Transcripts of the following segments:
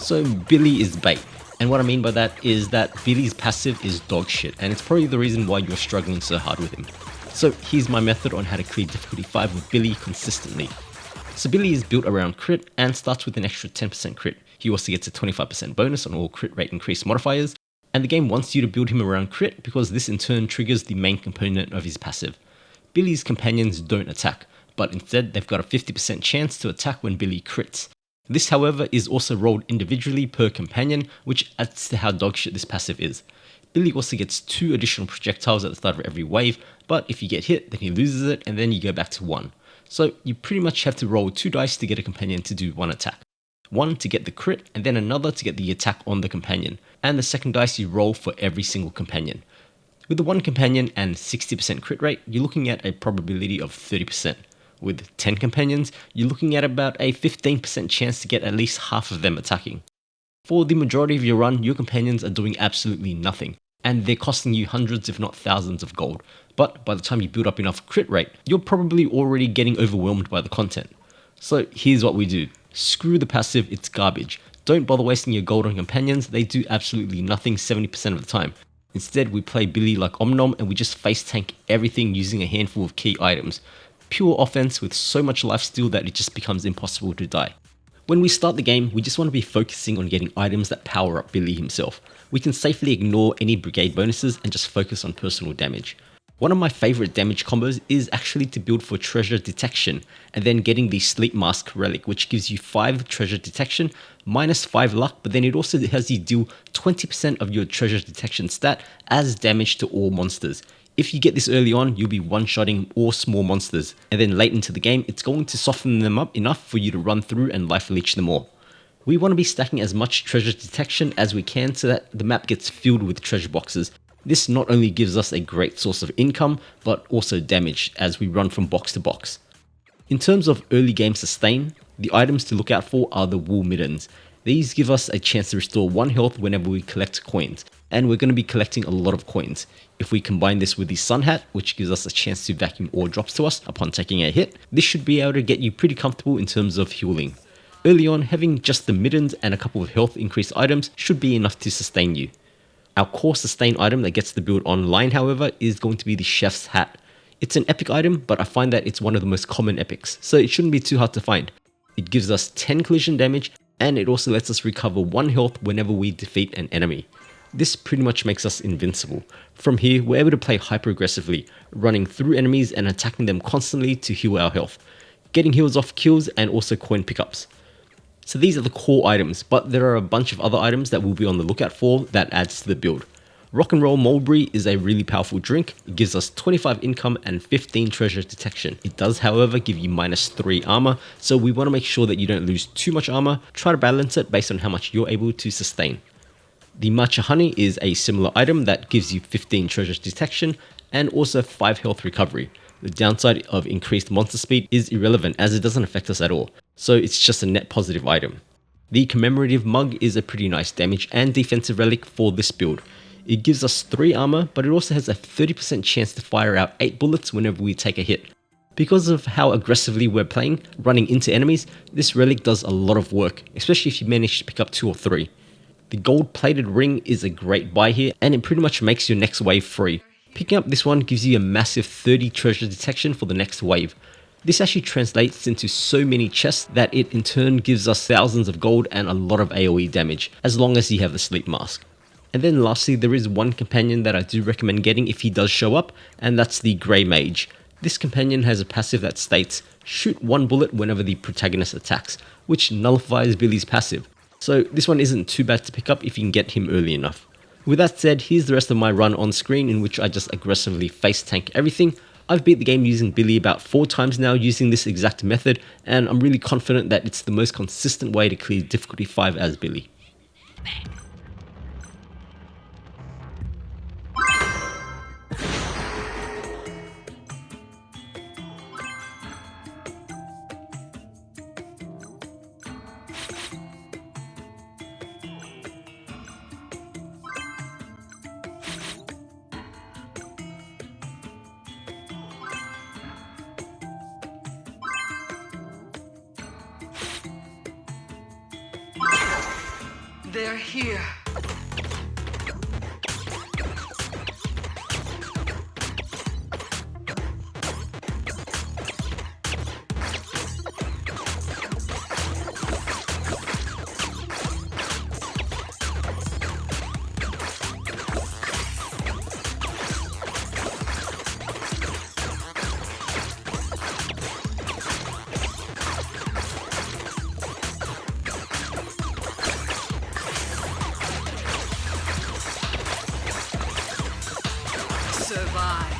So Billy is bait, and what I mean by that is that Billy's passive is dog shit, and it's probably the reason why you're struggling so hard with him. So here's my method on how to clear difficulty 5 with Billy consistently. So Billy is built around crit and starts with an extra 10% crit. He also gets a 25% bonus on all crit rate increase modifiers, and the game wants you to build him around crit because this in turn triggers the main component of his passive. Billy's companions don't attack, but instead they've got a 50% chance to attack when Billy crits. This, however, is also rolled individually per companion, which adds to how dogshit this passive is. Billy also gets 2 additional projectiles at the start of every wave, but if you get hit, then he loses it, and then you go back to 1. So you pretty much have to roll 2 dice to get a companion to do 1 attack. 1 to get the crit, and then another to get the attack on the companion, and the second dice you roll for every single companion. With the 1 companion and 60% crit rate, you're looking at a probability of 30%. With 10 companions, you're looking at about a 15% chance to get at least half of them attacking. For the majority of your run, your companions are doing absolutely nothing, and they're costing you hundreds if not thousands of gold. But by the time you build up enough crit rate, you're probably already getting overwhelmed by the content. So here's what we do. Screw the passive, it's garbage. Don't bother wasting your gold on companions, they do absolutely nothing 70% of the time. Instead, we play Billy like Omnom and we just face tank everything using a handful of key items. Pure offense with so much lifesteal that it just becomes impossible to die. When we start the game, we just want to be focusing on getting items that power up Billy himself. We can safely ignore any Brigade bonuses and just focus on personal damage. One of my favourite damage combos is actually to build for treasure detection and then getting the sleep mask relic, which gives you 5 treasure detection minus 5 luck, but then it also has you deal 20% of your treasure detection stat as damage to all monsters. If you get this early on, you'll be one-shotting all small monsters, and then late into the game, it's going to soften them up enough for you to run through and life leech them all. We want to be stacking as much treasure detection as we can so that the map gets filled with treasure boxes. This not only gives us a great source of income, but also damage as we run from box to box. In terms of early game sustain, the items to look out for are the wool middens. These give us a chance to restore 1 health whenever we collect coins, and we're going to be collecting a lot of coins. If we combine this with the sun hat, which gives us a chance to vacuum ore drops to us upon taking a hit, this should be able to get you pretty comfortable in terms of healing. Early on, having just the middens and a couple of health increase items should be enough to sustain you. Our core sustain item that gets the build online, however, is going to be the chef's hat. It's an epic item, but I find that it's one of the most common epics, so it shouldn't be too hard to find. It gives us 10 collision damage, and it also lets us recover 1 health whenever we defeat an enemy. This pretty much makes us invincible. From here, we're able to play hyper aggressively, running through enemies and attacking them constantly to heal our health, getting heals off kills and also coin pickups. So these are the core items, but there are a bunch of other items that we'll be on the lookout for that adds to the build. Rock and Roll Mulberry is a really powerful drink. It gives us 25 income and 15 treasure detection. It does, however, give you minus 3 armor, so we want to make sure that you don't lose too much armor. Try to balance it based on how much you're able to sustain. The Matcha Honey is a similar item that gives you 15 treasure detection and also 5 health recovery. The downside of increased monster speed is irrelevant as it doesn't affect us at all, so it's just a net positive item. The Commemorative Mug is a pretty nice damage and defensive relic for this build. It gives us 3 armor, but it also has a 30% chance to fire out 8 bullets whenever we take a hit. Because of how aggressively we're playing, running into enemies, this relic does a lot of work, especially if you manage to pick up 2 or 3. The gold plated ring is a great buy here, and it pretty much makes your next wave free. Picking up this one gives you a massive 30 treasure detection for the next wave. This actually translates into so many chests that it in turn gives us thousands of gold and a lot of AoE damage, as long as you have the sleep mask. And then lastly, there is one companion that I do recommend getting if he does show up, and that's the Grey Mage. This companion has a passive that states, shoot 1 bullet whenever the protagonist attacks, which nullifies Billy's passive. So this one isn't too bad to pick up if you can get him early enough. With that said, here's the rest of my run on screen in which I just aggressively face tank everything. I've beat the game using Billy about 4 times now using this exact method, and I'm really confident that it's the most consistent way to clear difficulty 5 as Billy. They're here. Survive.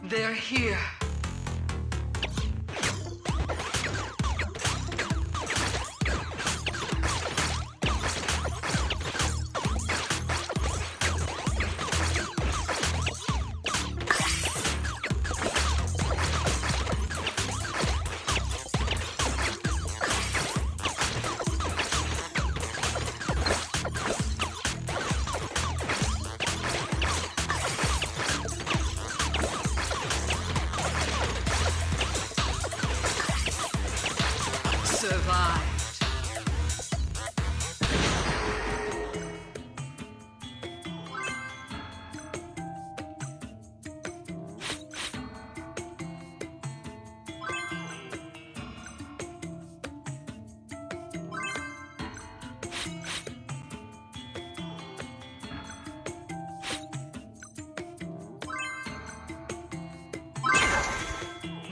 They're here. Survived.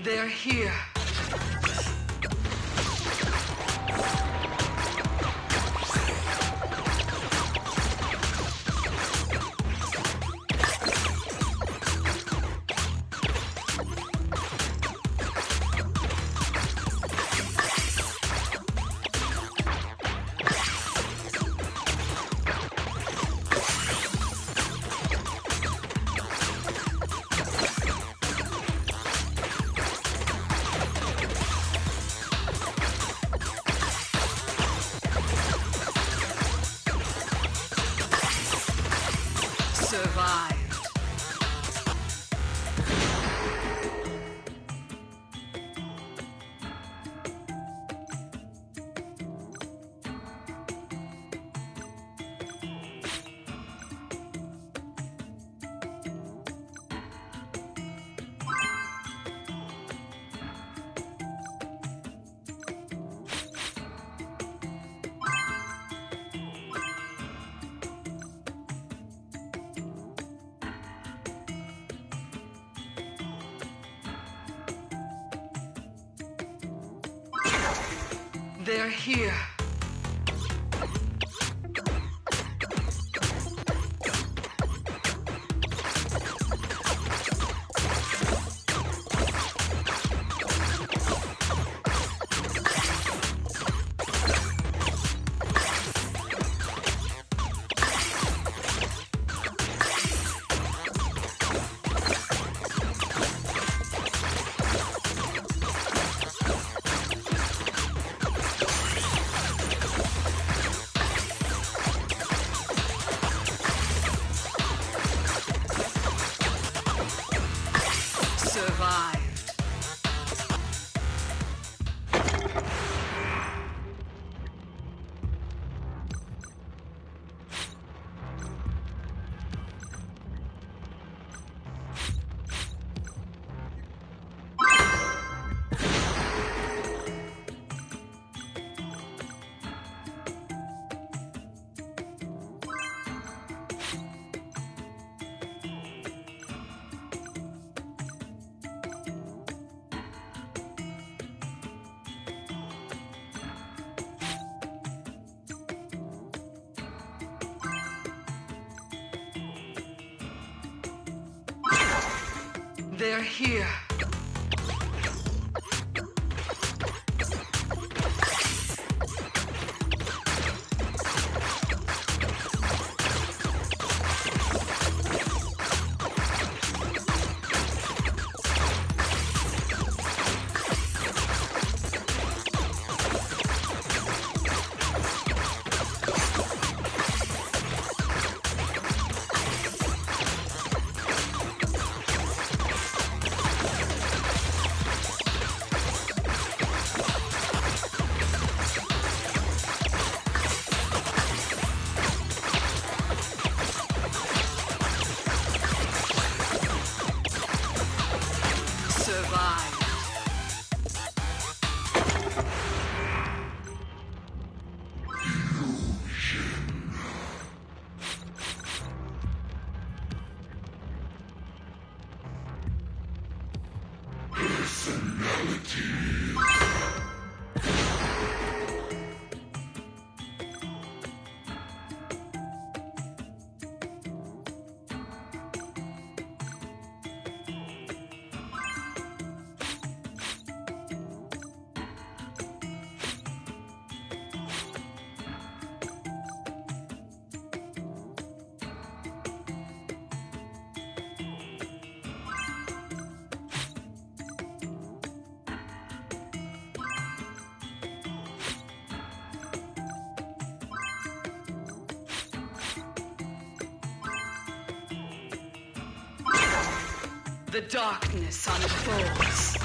They're here. Survived. They're here. Survived. They're here. The darkness unfolds.